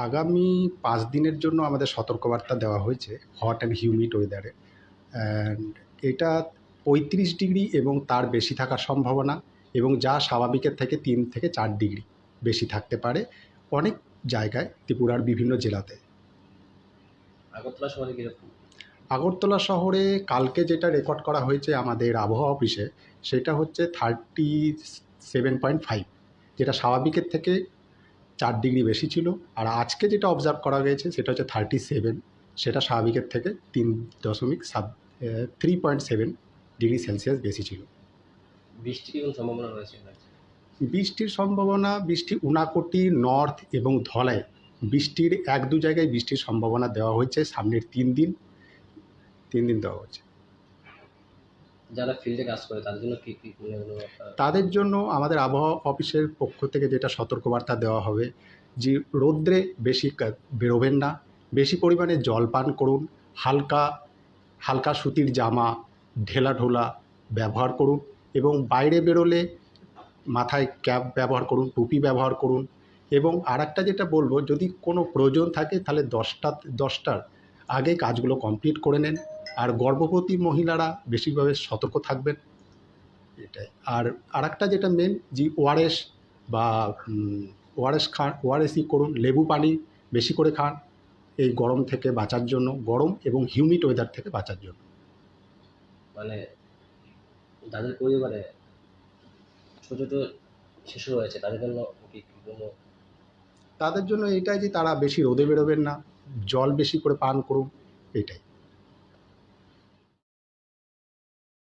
আগামী 5 দিনের জন্য আমাদের সতর্কবার্তা দেওয়া হয়েছে হট অ্যান্ড হিউমিড ওয়েদারে। অ্যান্ড এটা 35 ডিগ্রি এবং তার বেশি থাকার সম্ভাবনা, এবং যা স্বাভাবিকের থেকে 3 থেকে 4 ডিগ্রি বেশি থাকতে পারে অনেক জায়গায় ত্রিপুরার বিভিন্ন জেলাতে। আগরতলা শহরে কীরকম? আগরতলা শহরে কালকে যেটা রেকর্ড করা হয়েছে আমাদের আবহাওয়া অফিসে, সেটা হচ্ছে 37.5, যেটা স্বাভাবিকের থেকে 4 ডিগ্রি বেশি ছিল। আর আজকে যেটা অবজার্ভ করা গেছে সেটা হচ্ছে 37, সেটা স্বাভাবিকের থেকে 3.7 ডিগ্রি সেলসিয়াস বেশি ছিল। বৃষ্টির কোনো সম্ভাবনা রয়েছে? বৃষ্টির সম্ভাবনা, উনাকোটি, নর্থ এবং ধলায় বৃষ্টির 1-2 জায়গায় বৃষ্টির সম্ভাবনা দেওয়া হয়েছে সামনের 3 দিন দেওয়া হয়েছে। যারা ফিল্ডে কাজ করে তাদের জন্য কি তাদের জন্য আমাদের আবহাওয়া অফিসের পক্ষ থেকে যেটা সতর্কবার্তা দেওয়া হবে যে রৌদ্রে বেশি বেরোবেন না, বেশি পরিমাণে জল পান করুন, হালকা সুতির জামা ঢেলাঢোলা ব্যবহার করুন, এবং বাইরে বেরোলে মাথায় ক্যাপ ব্যবহার করুন, টুপি ব্যবহার করুন। এবং আরেকটা যেটা বলবো, যদি কোনো প্রয়োজন থাকে তাহলে 10টার আগে কাজগুলো কমপ্লিট করে নেন। আর গর্ভবতী মহিলারা বেশিভাবে সতর্ক থাকবেন, এটাই। আর আরেকটা যেটা মেন, যে ওআরএস বা ওআরএস খান, ওআরএসই করুন, লেবু পানি বেশি করে খান এই গরম থেকে বাঁচার জন্য, গরম এবং হিউমিড ওয়েদার থেকে বাঁচার জন্য। মানে যাদের পরিবারে ছোট ছোট শিশু রয়েছে তাদের জন্য কি কোনো? তাদের জন্য এটাই যে তারা বেশি রোদে বেরোবেন না, জল বেশি করে পান করুন, এটাই।